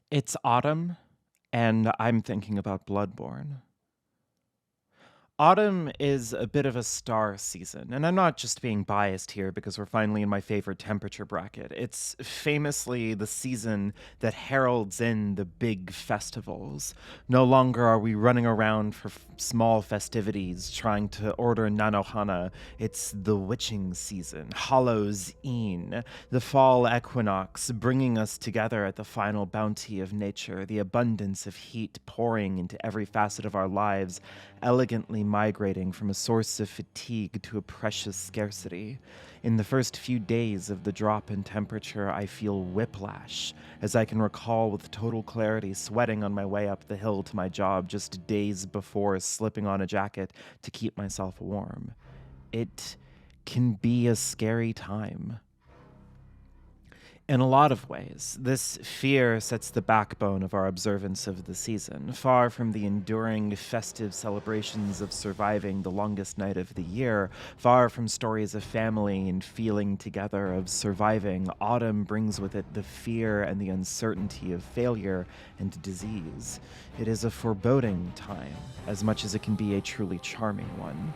It's autumn, and I'm thinking about Bloodborne. Autumn is a bit of a star season, and I'm not just being biased here because we're finally in my favorite temperature bracket. It's famously the season that heralds in the big festivals. No longer are we running around for small festivities trying to order Nanohana. It's the witching season, Hallows E'en, the fall equinox, bringing us together at the final bounty of nature, the abundance of heat pouring into every facet of our lives, elegantly migrating from a source of fatigue to a precious scarcity. In the first few days of the drop in temperature, I feel whiplash, as I can recall with total clarity sweating on my way up the hill to my job just days before slipping on a jacket to keep myself warm. It can be a scary time. In a lot of ways, this fear sets the backbone of our observance of the season. Far from the enduring festive celebrations of surviving the longest night of the year, far from stories of family and feeling together of surviving, autumn brings with it the fear and the uncertainty of failure and disease. It is a foreboding time, as much as it can be a truly charming one.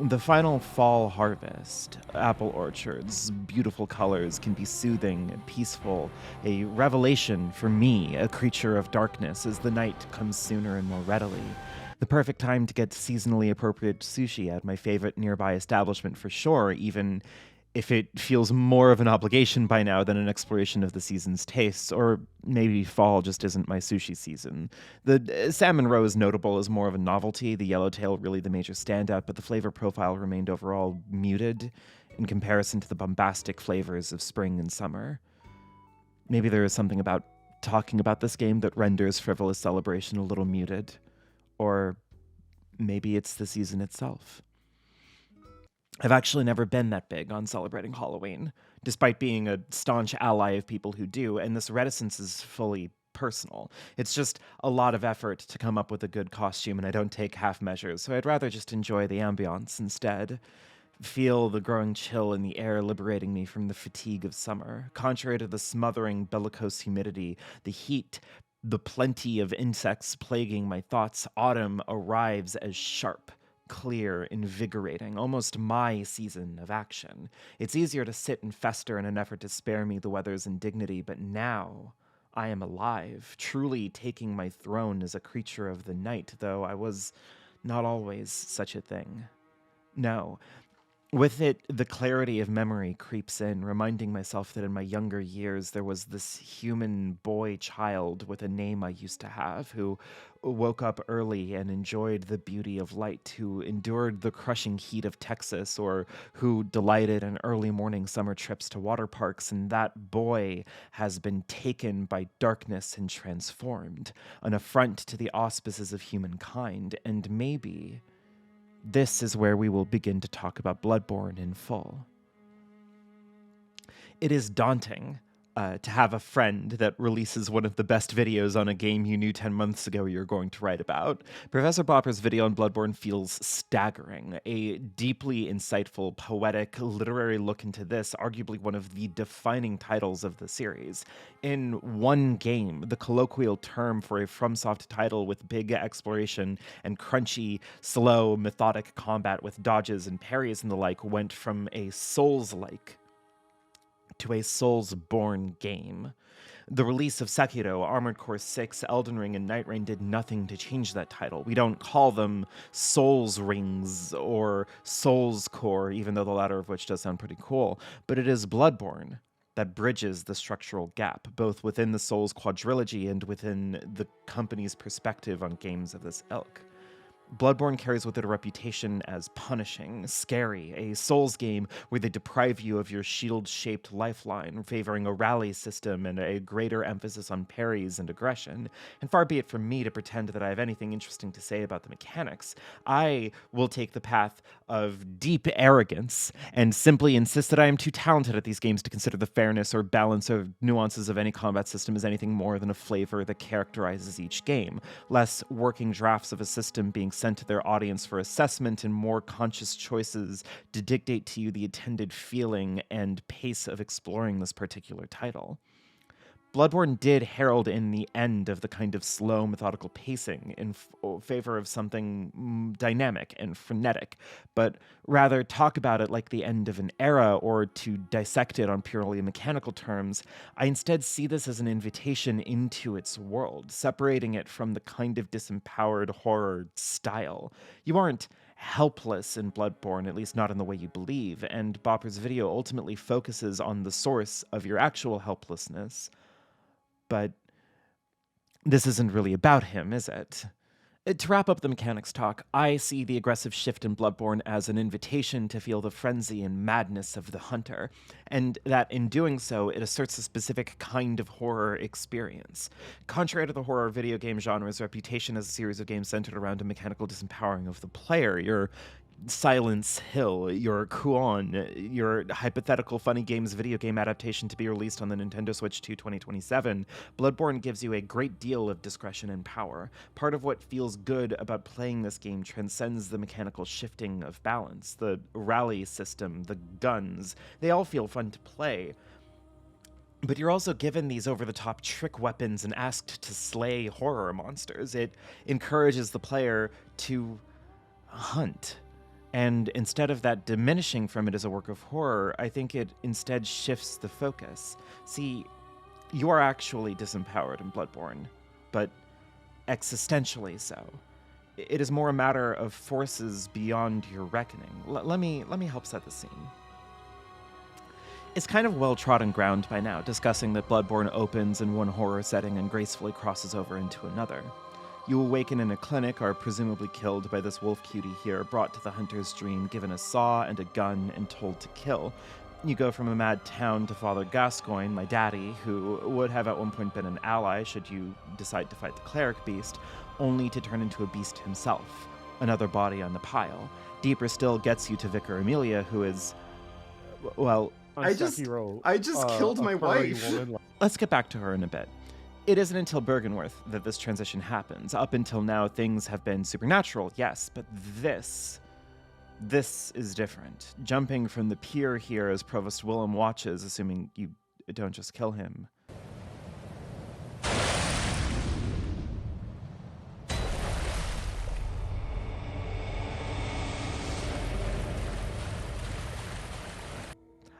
The final fall harvest, apple orchards, beautiful colors can be soothing and peaceful, a revelation for me, a creature of darkness, as the night comes sooner and more readily. The perfect time to get seasonally appropriate sushi at my favorite nearby establishment for sure, even if it feels more of an obligation by now than an exploration of the season's tastes, or maybe fall just isn't my sushi season. The salmon roe is notable as more of a novelty, the yellowtail really the major standout, but the flavor profile remained overall muted in comparison to the bombastic flavors of spring and summer. Maybe there is something about talking about this game that renders frivolous celebration a little muted, or maybe it's the season itself. I've actually never been that big on celebrating Halloween, despite being a staunch ally of people who do, and this reticence is fully personal. It's just a lot of effort to come up with a good costume, and I don't take half measures, so I'd rather just enjoy the ambiance instead. Feel the growing chill in the air liberating me from the fatigue of summer. Contrary to the smothering, bellicose humidity, the heat, the plenty of insects plaguing my thoughts, autumn arrives as sharp, clear, invigorating, almost my season of action. It's easier to sit and fester in an effort to spare me the weather's indignity, but now I am alive, truly taking my throne as a creature of the night, though I was not always such a thing. No, with it, the clarity of memory creeps in, reminding myself that in my younger years there was this human boy child with a name I used to have who woke up early and enjoyed the beauty of light, who endured the crushing heat of Texas, or who delighted in early morning summer trips to water parks. And that boy has been taken by darkness and transformed, an affront to the auspices of humankind, and maybe this is where we will begin to talk about Bloodborne in full. It is daunting to have a friend that releases one of the best videos on a game you knew 10 months ago you're going to write about. Professor Bopper's video on Bloodborne feels staggering, a deeply insightful, poetic, literary look into this, arguably one of the defining titles of the series. In one game, the colloquial term for a FromSoft title with big exploration and crunchy, slow, methodic combat with dodges and parries and the like went from a Souls-like to a Souls-born game. The release of Sekiro, Armored Core 6, Elden Ring, and Night Rain did nothing to change that title. We don't call them Souls Rings or Souls Core, even though the latter of which does sound pretty cool, but it is Bloodborne that bridges the structural gap, both within the Souls quadrilogy and within the company's perspective on games of this ilk. Bloodborne carries with it a reputation as punishing, scary, a Souls game where they deprive you of your shield-shaped lifeline, favoring a rally system and a greater emphasis on parries and aggression. And far be it from me to pretend that I have anything interesting to say about the mechanics. I will take the path of deep arrogance and simply insist that I am too talented at these games to consider the fairness or balance or nuances of any combat system as anything more than a flavor that characterizes each game, less working drafts of a system being sent to their audience for assessment and more conscious choices to dictate to you the intended feeling and pace of exploring this particular title. Bloodborne did herald in the end of the kind of slow, methodical pacing in favor of something dynamic and frenetic, but rather talk about it like the end of an era or to dissect it on purely mechanical terms. I instead see this as an invitation into its world, separating it from the kind of disempowered horror style. You aren't helpless in Bloodborne, at least not in the way you believe, and Bopper's video ultimately focuses on the source of your actual helplessness. But this isn't really about him, is it? To wrap up the mechanics talk, I see the aggressive shift in Bloodborne as an invitation to feel the frenzy and madness of the hunter, and that in doing so, it asserts a specific kind of horror experience. Contrary to the horror video game genre's reputation as a series of games centered around a mechanical disempowering of the player, your Silence Hill, your Kuon, your hypothetical funny games video game adaptation to be released on the Nintendo Switch 2 2027, Bloodborne gives you a great deal of discretion and power. Part of what feels good about playing this game transcends the mechanical shifting of balance. The rally system, the guns, they all feel fun to play. But you're also given these over-the-top trick weapons and asked to slay horror monsters. It encourages the player to hunt. And instead of that diminishing from it as a work of horror, I think it instead shifts the focus. See, you are actually disempowered in Bloodborne, but existentially so. It is more a matter of forces beyond your reckoning. Let me help set the scene. It's kind of well-trodden ground by now, discussing that Bloodborne opens in one horror setting and gracefully crosses over into another. You awaken in a clinic, are presumably killed by this wolf cutie here, brought to the hunter's dream, given a saw and a gun, and told to kill. You go from a mad town to Father Gascoigne, my daddy, who would have at one point been an ally should you decide to fight the cleric beast, only to turn into a beast himself. Another body on the pile. Deeper still gets you to Vicar Amelia, who is, well... I just killed my wife. Let's get back to her in a bit. It isn't until Bergenworth that this transition happens. Up until now, things have been supernatural, yes, but this is different. Jumping from the pier here as Provost Willem watches, assuming you don't just kill him.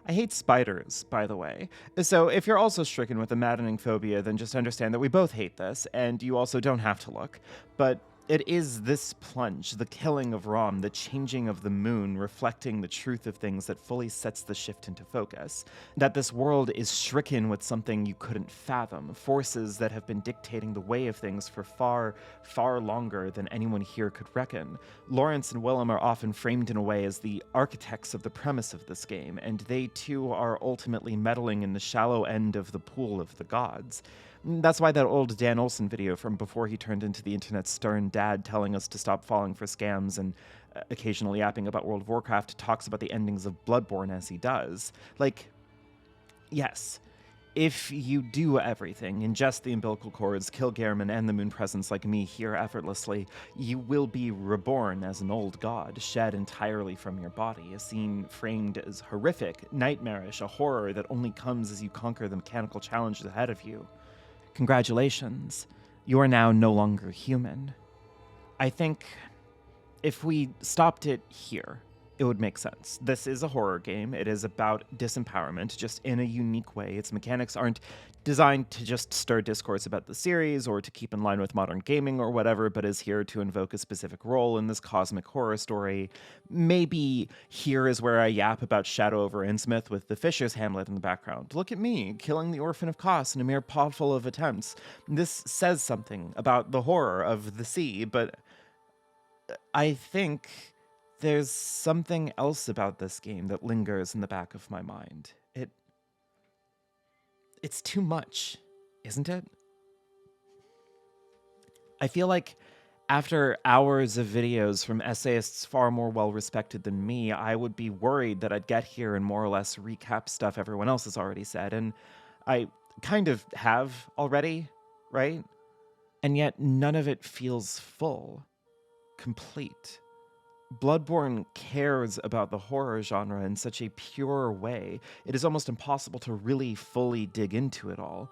I hate spiders, by the way. So if you're also stricken with a maddening phobia, then just understand that we both hate this, and you also don't have to look. But it is this plunge, the killing of Rom, the changing of the moon, reflecting the truth of things that fully sets the shift into focus. That this world is stricken with something you couldn't fathom, forces that have been dictating the way of things for far, far longer than anyone here could reckon. Lawrence and Willem are often framed in a way as the architects of the premise of this game, and they too are ultimately meddling in the shallow end of the pool of the gods. That's why that old Dan Olsen video from before he turned into the internet's stern dad telling us to stop falling for scams and occasionally yapping about World of Warcraft talks about the endings of Bloodborne as he does. Like, yes, if you do everything, ingest the umbilical cords, kill Gehrman and the moon presence like me here effortlessly, you will be reborn as an old god, shed entirely from your body, a scene framed as horrific, nightmarish, a horror that only comes as you conquer the mechanical challenges ahead of you. Congratulations, you are now no longer human. I think if we stopped it here, it would make sense. This is a horror game. It is about disempowerment, just in a unique way. Its mechanics aren't designed to just stir discourse about the series or to keep in line with modern gaming or whatever, but is here to invoke a specific role in this cosmic horror story. Maybe here is where I yap about Shadow over Innsmouth with the Fisher's Hamlet in the background. Look at me, killing the Orphan of Kos in a mere pawful of attempts. This says something about the horror of the sea, but I think there's something else about this game that lingers in the back of my mind. It's too much, isn't it? I feel like after hours of videos from essayists far more well-respected than me, I would be worried that I'd get here and more or less recap stuff everyone else has already said, and I kind of have already, right? And yet none of it feels full, complete. Bloodborne cares about the horror genre in such a pure way, it is almost impossible to really fully dig into it all.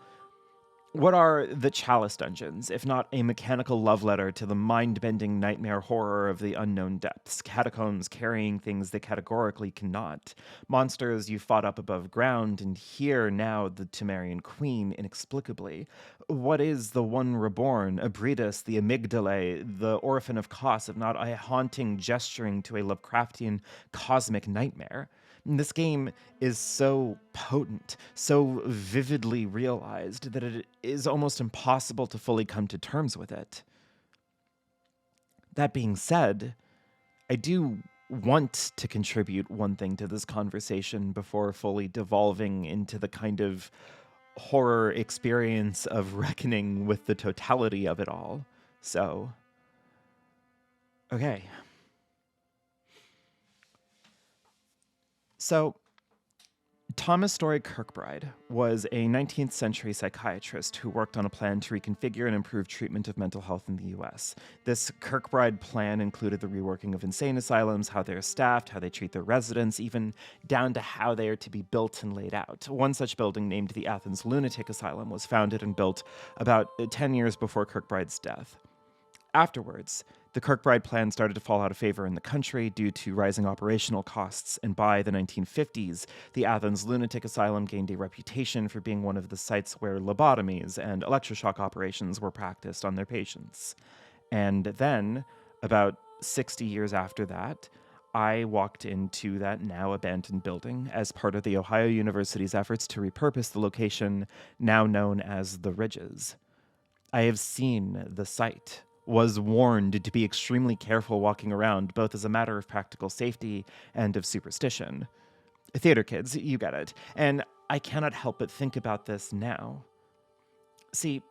What are the Chalice Dungeons, if not a mechanical love letter to the mind-bending nightmare horror of the unknown depths? Catacombs carrying things they categorically cannot. Monsters you fought up above ground, and here now the Temerian Queen inexplicably. What is the One Reborn, Abridus, the Amygdalae, the Orphan of Kos, if not a haunting gesturing to a Lovecraftian cosmic nightmare? This game is so potent, so vividly realized, that it is almost impossible to fully come to terms with it. That being said, I do want to contribute one thing to this conversation before fully devolving into the kind of horror experience of reckoning with the totality of it all. So, okay. So, Thomas Story Kirkbride was a 19th century psychiatrist who worked on a plan to reconfigure and improve treatment of mental health in the US. This Kirkbride plan included the reworking of insane asylums, how they're staffed, how they treat their residents, even down to how they are to be built and laid out. One such building, named the Athens Lunatic Asylum, was founded and built about 10 years before Kirkbride's death. Afterwards, the Kirkbride plan started to fall out of favor in the country due to rising operational costs, and by the 1950s, the Athens Lunatic Asylum gained a reputation for being one of the sites where lobotomies and electroshock operations were practiced on their patients. And then, about 60 years after that, I walked into that now abandoned building as part of the Ohio University's efforts to repurpose the location now known as the Ridges. I have seen the site, was warned to be extremely careful walking around, both as a matter of practical safety and of superstition. Theater kids, you get it. And I cannot help but think about this now. See,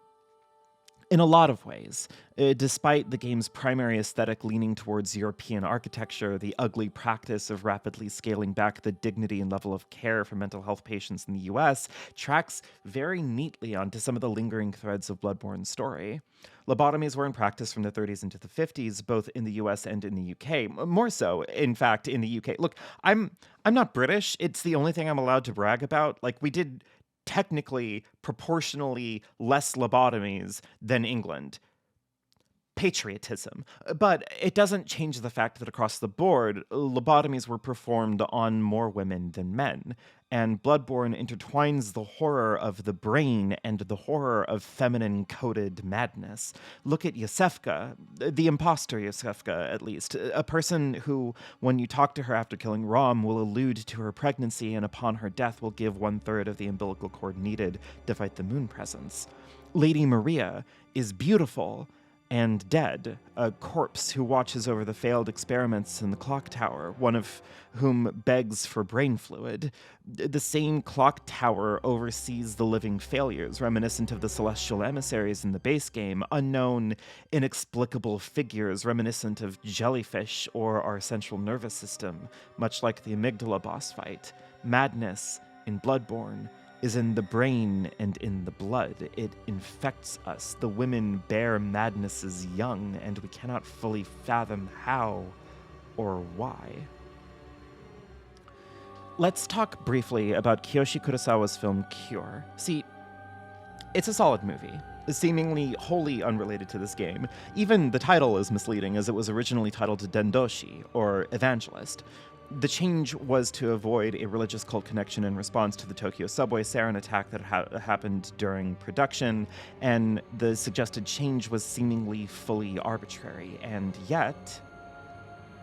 in a lot of ways, despite the game's primary aesthetic leaning towards European architecture, the ugly practice of rapidly scaling back the dignity and level of care for mental health patients in the US tracks very neatly onto some of the lingering threads of Bloodborne's story. Lobotomies were in practice from the 30s into the 50s, both in the US and in the UK. More so, in fact, in the UK. Look, I'm not British. It's the only thing I'm allowed to brag about. Like, we did technically proportionally less lobotomies than England. Patriotism. But it doesn't change the fact that across the board, lobotomies were performed on more women than men. And Bloodborne intertwines the horror of the brain and the horror of feminine-coded madness. Look at Yosefka, the imposter Yosefka, at least. A person who, when you talk to her after killing Rom, will allude to her pregnancy and upon her death will give 1/3 of the umbilical cord needed to fight the moon presence. Lady Maria is beautiful and dead, a corpse who watches over the failed experiments in the clock tower, one of whom begs for brain fluid. The same clock tower oversees the living failures, reminiscent of the celestial emissaries in the base game, unknown, inexplicable figures reminiscent of jellyfish or our central nervous system, much like the amygdala boss fight. Madness in Bloodborne is in the brain and in the blood. It infects us. The women bear madnesses young, and we cannot fully fathom how or why. Let's talk briefly about Kiyoshi Kurosawa's film Cure. See, it's a solid movie, seemingly wholly unrelated to this game. Even the title is misleading, as it was originally titled Dendoshi, or Evangelist. The change was to avoid a religious cult connection in response to the Tokyo subway sarin attack that happened during production, and the suggested change was seemingly fully arbitrary. And yet,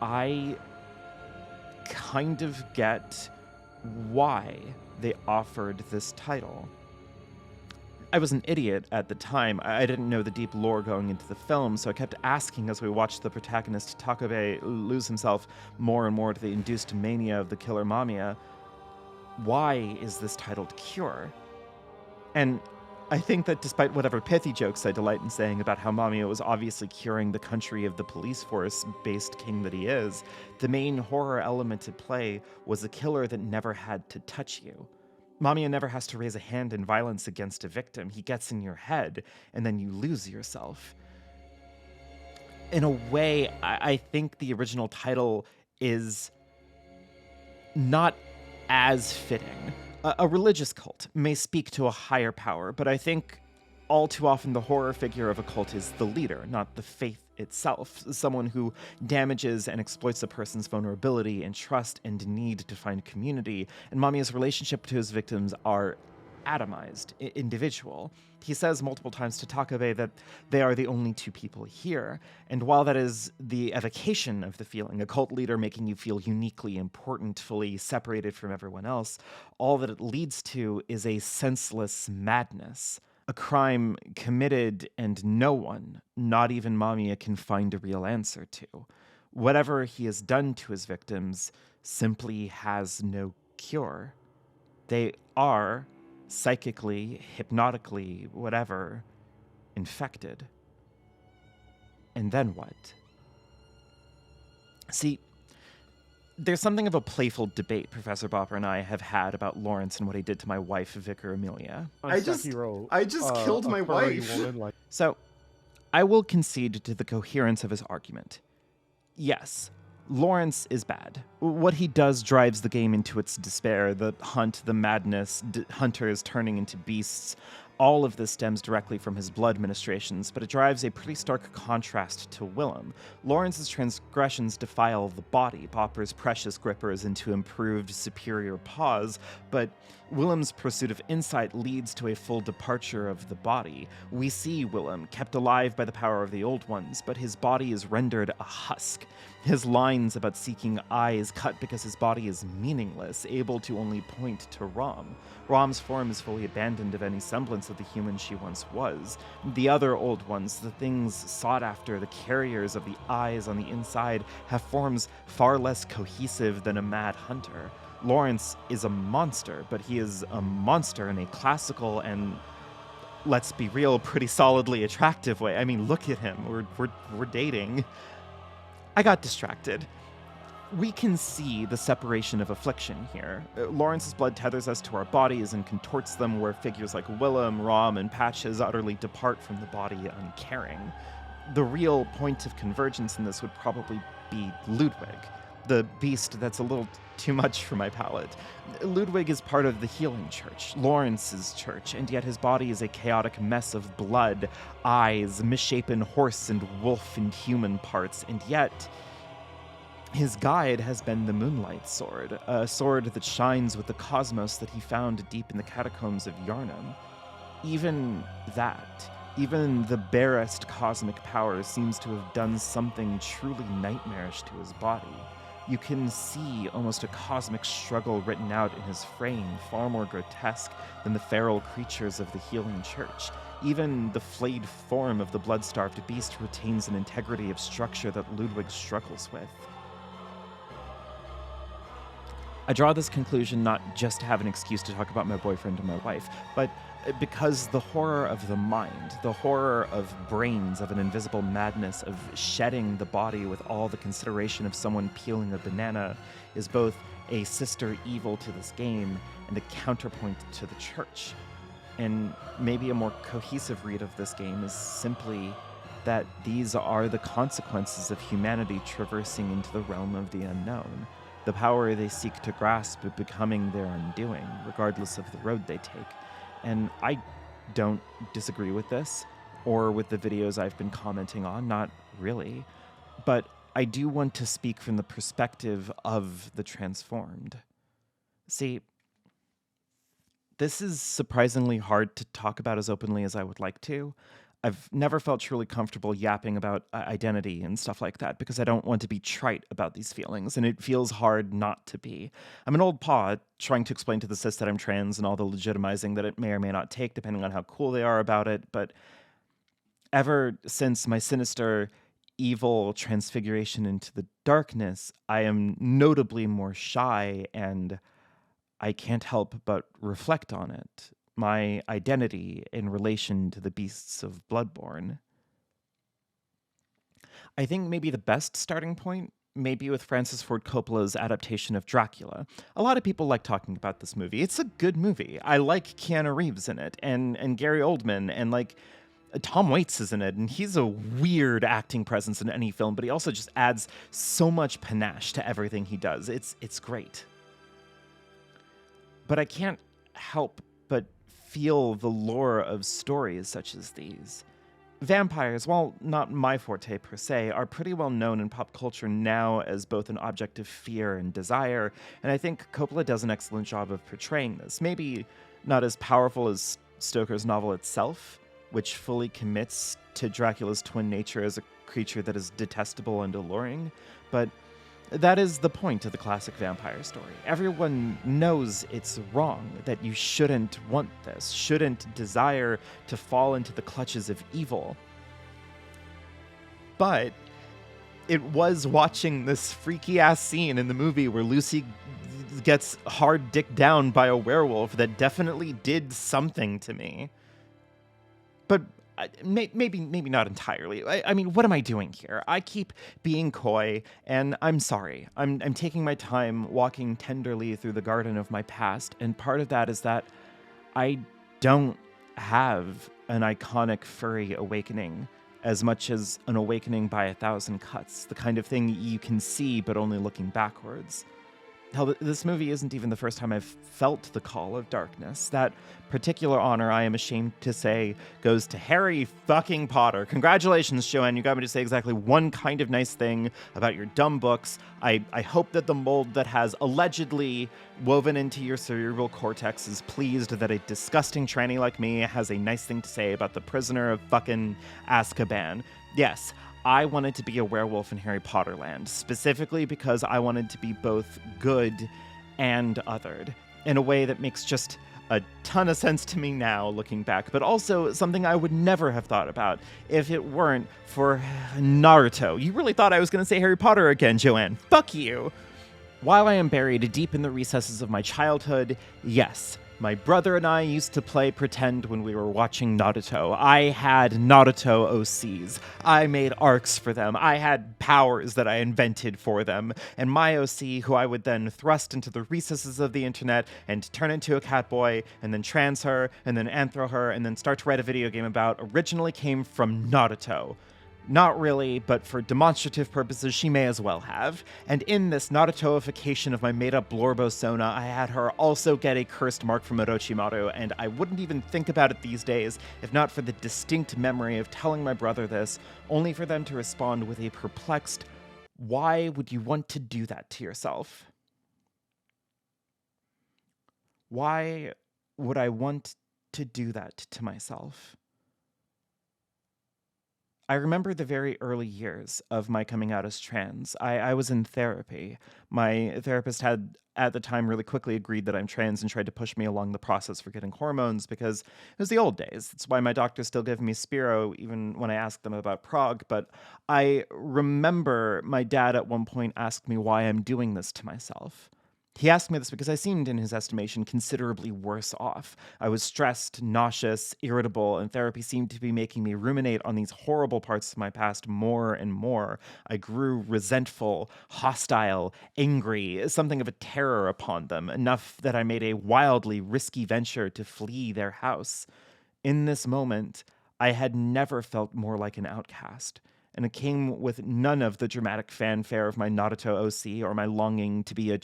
I kind of get why they offered this title. I was an idiot at the time. I didn't know the deep lore going into the film, so I kept asking as we watched the protagonist Takabe lose himself more and more to the induced mania of the killer Mamiya, why is this titled Cure? And I think that despite whatever pithy jokes I delight in saying about how Mamiya was obviously curing the country of the police force-based king that he is, the main horror element at play was a killer that never had to touch you. Mamiya never has to raise a hand in violence against a victim. He gets in your head, and then you lose yourself. In a way, I think the original title is not as fitting. A religious cult may speak to a higher power, but I think all too often the horror figure of a cult is the leader, not the faith itself, someone who damages and exploits a person's vulnerability and trust and need to find community. And Mamiya's relationship to his victims are atomized, individual. He says multiple times to Takabe that they are the only two people here. And while that is the evocation of the feeling, a cult leader making you feel uniquely important, fully separated from everyone else, all that it leads to is a senseless madness. A crime committed and no one, not even Mamiya, can find a real answer to. Whatever he has done to his victims simply has no cure. They are psychically, hypnotically, whatever, infected. And then what? See, there's something of a playful debate Professor Bopper and I have had about Lawrence and what he did to my wife, Vicar Amelia. I just killed my wife. So, I will concede to the coherence of his argument. Yes, Lawrence is bad. What he does drives the game into its despair, the hunt, the madness, hunters turning into beasts. All of this stems directly from his blood ministrations, but it drives a pretty stark contrast to Willem. Lawrence's transgressions defile the body, Popper's precious grippers into improved, superior paws, but Willem's pursuit of insight leads to a full departure of the body. We see Willem, kept alive by the power of the Old Ones, but his body is rendered a husk. His lines about seeking eyes cut because his body is meaningless, able to only point to Rom. Rom's form is fully abandoned of any semblance of the human she once was. The other Old Ones, the things sought after, the carriers of the eyes on the inside, have forms far less cohesive than a mad hunter. Lawrence is a monster, but he is a monster in a classical and, let's be real, pretty solidly attractive way. I mean, look at him. We're dating. I got distracted. We can see the separation of affliction here. Lawrence's blood tethers us to our bodies and contorts them, where figures like Willem, Rom, and Patches utterly depart from the body uncaring. The real point of convergence in this would probably be Ludwig, the beast that's a little too much for my palate. Ludwig is part of the healing church, Lawrence's church, and yet his body is a chaotic mess of blood, eyes, misshapen horse and wolf and human parts, and yet his guide has been the Moonlight Sword, a sword that shines with the cosmos that he found deep in the catacombs of Yharnam. Even that, even the barest cosmic power seems to have done something truly nightmarish to his body. You can see almost a cosmic struggle written out in his frame, far more grotesque than the feral creatures of the healing church. Even the flayed form of the blood-starved beast retains an integrity of structure that Ludwig struggles with. I draw this conclusion not just to have an excuse to talk about my boyfriend and my wife, but because the horror of the mind, the horror of brains, of an invisible madness, of shedding the body with all the consideration of someone peeling a banana, is both a sister evil to this game and a counterpoint to the church. And maybe a more cohesive read of this game is simply that these are the consequences of humanity traversing into the realm of the unknown. The power they seek to grasp becoming their undoing, regardless of the road they take. And I don't disagree with this, or with the videos I've been commenting on, not really. But I do want to speak from the perspective of the transformed. See, this is surprisingly hard to talk about as openly as I would like to. I've never felt truly comfortable yapping about identity and stuff like that because I don't want to be trite about these feelings, and it feels hard not to be. I'm an old paw trying to explain to the cis that I'm trans and all the legitimizing that it may or may not take depending on how cool they are about it, but ever since my sinister, evil transfiguration into the darkness, I am notably more shy, and I can't help but reflect on it. My identity in relation to the beasts of Bloodborne. I think maybe the best starting point may be with Francis Ford Coppola's adaptation of Dracula. A lot of people like talking about this movie. It's a good movie. I like Keanu Reeves in it, and Gary Oldman, and like Tom Waits is in it, and he's a weird acting presence in any film, but he also just adds so much panache to everything he does. It's great. But I can't help but feel the lore of stories such as these. Vampires, while not my forte per se, are pretty well known in pop culture now as both an object of fear and desire, and I think Coppola does an excellent job of portraying this. Maybe not as powerful as Stoker's novel itself, which fully commits to Dracula's twin nature as a creature that is detestable and alluring, but that is the point of the classic vampire story. Everyone knows it's wrong, that you shouldn't want this, shouldn't desire to fall into the clutches of evil. But it was watching this freaky-ass scene in the movie where Lucy gets hard dicked down by a werewolf that definitely did something to me. But maybe not entirely. I mean, what am I doing here? I keep being coy, and I'm sorry. I'm taking my time walking tenderly through the garden of my past, and part of that is that I don't have an iconic furry awakening as much as an awakening by 1,000 cuts, the kind of thing you can see but only looking backwards. Hell, this movie isn't even the first time I've felt the call of darkness. That particular honor, I am ashamed to say, goes to Harry fucking Potter. Congratulations, Joanne. You got me to say exactly one kind of nice thing about your dumb books. I hope that the mold that has allegedly woven into your cerebral cortex is pleased that a disgusting tranny like me has a nice thing to say about the prisoner of fucking Azkaban. Yes, I wanted to be a werewolf in Harry Potter land, specifically because I wanted to be both good and othered, in a way that makes just a ton of sense to me now, looking back, but also something I would never have thought about if it weren't for Naruto. You really thought I was going to say Harry Potter again, Joanne. Fuck you! While I am buried deep in the recesses of my childhood, yes, my brother and I used to play pretend when we were watching Naruto. I had Naruto OCs. I made arcs for them. I had powers that I invented for them. And my OC, who I would then thrust into the recesses of the internet and turn into a catboy, and then trans her, and then anthro her, and then start to write a video game about, originally came from Naruto. Not really, but for demonstrative purposes, she may as well have. And in this Narutoification of my made-up Blorbosona, I had her also get a cursed mark from Orochimaru, and I wouldn't even think about it these days if not for the distinct memory of telling my brother this, only for them to respond with a perplexed, "Why would you want to do that to yourself?" Why would I want to do that to myself? I remember the very early years of my coming out as trans. I was in therapy. My therapist had, at the time, really quickly agreed that I'm trans and tried to push me along the process for getting hormones because it was the old days. That's why my doctors still give me Spiro even when I ask them about prog. But I remember my dad at one point asked me why I'm doing this to myself. He asked me this because I seemed, in his estimation, considerably worse off. I was stressed, nauseous, irritable, and therapy seemed to be making me ruminate on these horrible parts of my past more and more. I grew resentful, hostile, angry, something of a terror upon them, enough that I made a wildly risky venture to flee their house. In this moment, I had never felt more like an outcast, and it came with none of the dramatic fanfare of my Naruto OC or my longing to be a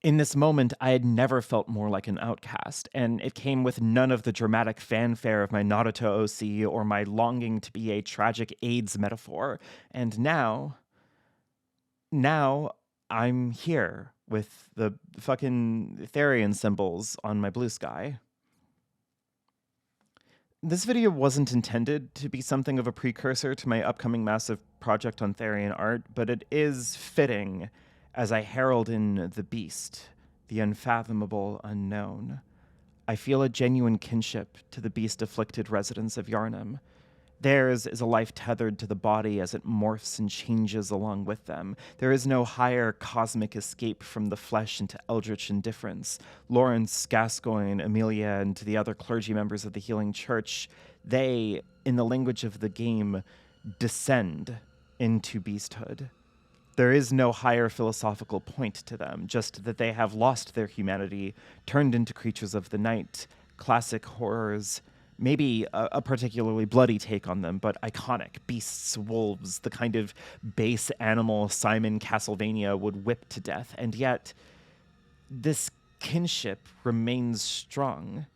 In this moment, I had never felt more like an outcast, and it came with none of the dramatic fanfare of my Naruto OC or my longing to be a tragic AIDS metaphor. And now I'm here with the fucking Therian symbols on my blue sky. This video wasn't intended to be something of a precursor to my upcoming massive project on Therian art, but it is fitting as I herald in the beast, the unfathomable unknown. I feel a genuine kinship to the beast-afflicted residents of Yharnam. Theirs is a life tethered to the body as it morphs and changes along with them. There is no higher cosmic escape from the flesh into eldritch indifference. Lawrence, Gascoigne, Amelia, and the other clergy members of the Healing Church, they, in the language of the game, descend into beasthood. There is no higher philosophical point to them, just that they have lost their humanity, turned into creatures of the night, classic horrors. Maybe a particularly bloody take on them, but iconic. Beasts, wolves, the kind of base animal Simon Castlevania would whip to death. And yet, this kinship remains strong.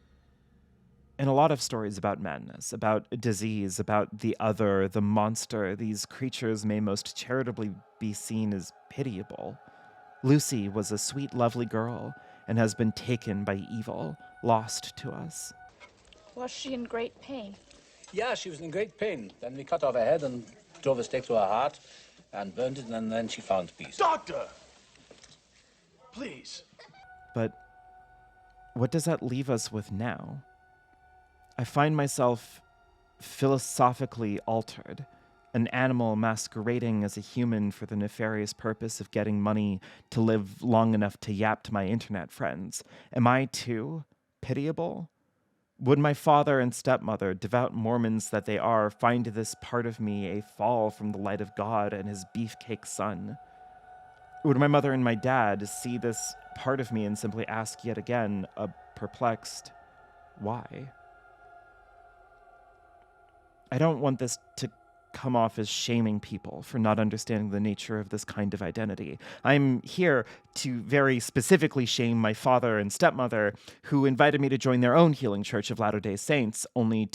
In a lot of stories about madness, about disease, about the other, the monster, these creatures may most charitably be seen as pitiable. Lucy was a sweet, lovely girl and has been taken by evil, lost to us. Was she in great pain? Yeah, she was in great pain. Then we cut off her head and drove a stake through her heart and burned it, and then she found peace. Doctor! Please. But what does that leave us with now? I find myself philosophically altered, an animal masquerading as a human for the nefarious purpose of getting money to live long enough to yap to my internet friends. Am I, too, pitiable? Would my father and stepmother, devout Mormons that they are, find this part of me a fall from the light of God and his beefcake son? Would my mother and my dad see this part of me and simply ask yet again, a perplexed, why? I don't want this to come off as shaming people for not understanding the nature of this kind of identity. I'm here to very specifically shame my father and stepmother, who invited me to join their own healing church of Latter-day Saints, only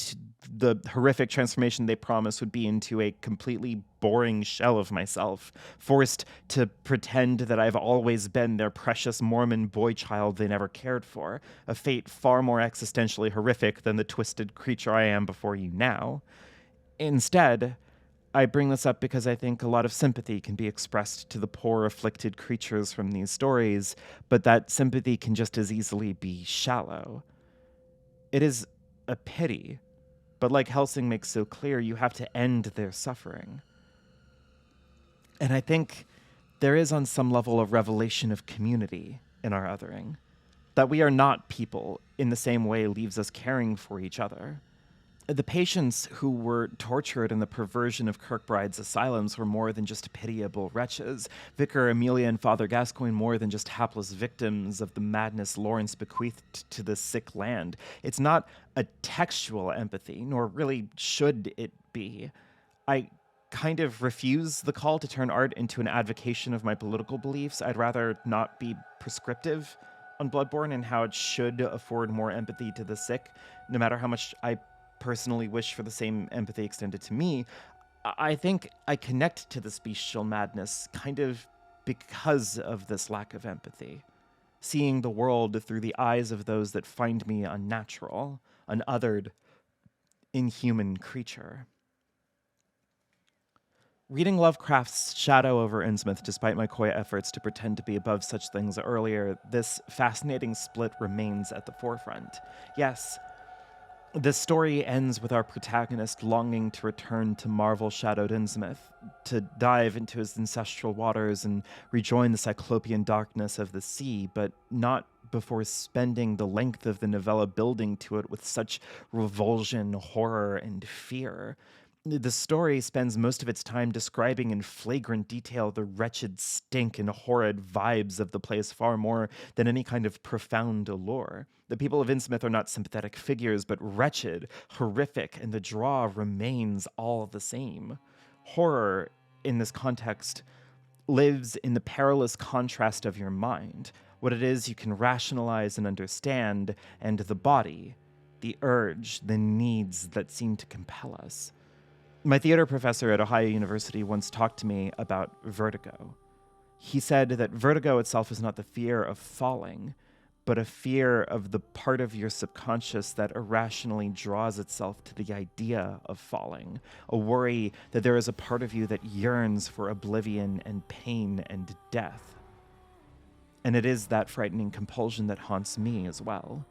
the horrific transformation they promised would be into a completely boring shell of myself, forced to pretend that I've always been their precious Mormon boy child they never cared for, a fate far more existentially horrific than the twisted creature I am before you now. Instead, I bring this up because I think a lot of sympathy can be expressed to the poor, afflicted creatures from these stories, but that sympathy can just as easily be shallow. It is a pity, but like Helsing makes so clear, you have to end their suffering. And I think there is on some level a revelation of community in our othering, that we are not people in the same way leaves us caring for each other. The patients who were tortured in the perversion of Kirkbride's asylums were more than just pitiable wretches. Vicar Amelia and Father Gascoigne more than just hapless victims of the madness Lawrence bequeathed to the sick land. It's not a textual empathy, nor really should it be. I kind of refuse the call to turn art into an advocation of my political beliefs. I'd rather not be prescriptive on Bloodborne and how it should afford more empathy to the sick, no matter how much I personally wish for the same empathy extended to me. I think I connect to this bestial madness kind of because of this lack of empathy. Seeing the world through the eyes of those that find me unnatural, an othered, inhuman creature. Reading Lovecraft's Shadow over Innsmouth, despite my coy efforts to pretend to be above such things earlier, this fascinating split remains at the forefront. Yes, the story ends with our protagonist longing to return to marvel-shadowed Innsmouth, to dive into his ancestral waters and rejoin the cyclopean darkness of the sea, but not before spending the length of the novella building to it with such revulsion, horror, and fear. The story spends most of its time describing in flagrant detail the wretched stink and horrid vibes of the place far more than any kind of profound allure. The people of Innsmouth are not sympathetic figures, but wretched, horrific, and the draw remains all the same. Horror, in this context, lives in the perilous contrast of your mind, what it is you can rationalize and understand, and the body, the urge, the needs that seem to compel us. My theater professor at Ohio University once talked to me about vertigo. He said that vertigo itself is not the fear of falling, but a fear of the part of your subconscious that irrationally draws itself to the idea of falling, a worry that there is a part of you that yearns for oblivion and pain and death. And it is that frightening compulsion that haunts me as well.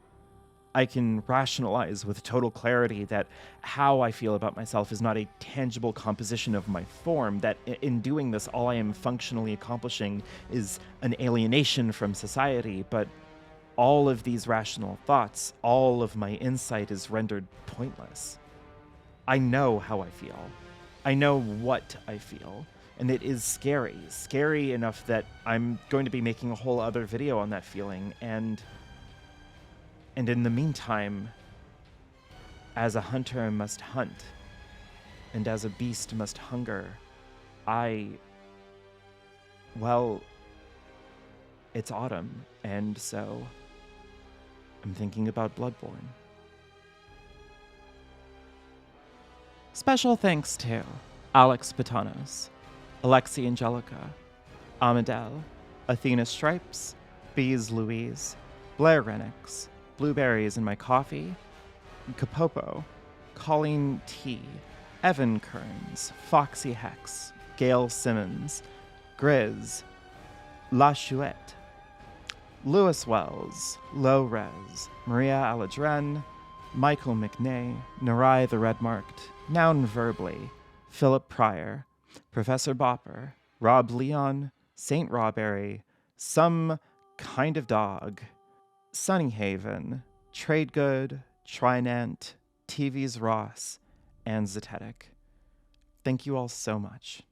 I can rationalize with total clarity that how I feel about myself is not a tangible composition of my form, that in doing this, all I am functionally accomplishing is an alienation from society, but all of these rational thoughts, all of my insight is rendered pointless. I know how I feel. I know what I feel. And it is scary enough that I'm going to be making a whole other video on that feeling, and in the meantime, as a hunter must hunt, and as a beast must hunger, well, it's autumn, and so I'm thinking about Bloodborne. Special thanks to Alex Patanos, Alexi Angelica, Amadel, Athena Stripes, Bees Louise, Blair Renix, Blueberries in My Coffee, Kapopo, Colleen T, Evan Kearns, Foxy Hex, Gail Simmons, Grizz, La Chouette, Lewis Wells, Low Res, Maria Aladren, Michael McNay, Narai the Redmarked, Noun Verbally, Philip Pryor, Professor Bopper, Rob Leon, Saint Rawberry, Some Kind of Dog, Sunny Haven, Tradegood, Trinant, TV's Ross, and Zetetic. Thank you all so much.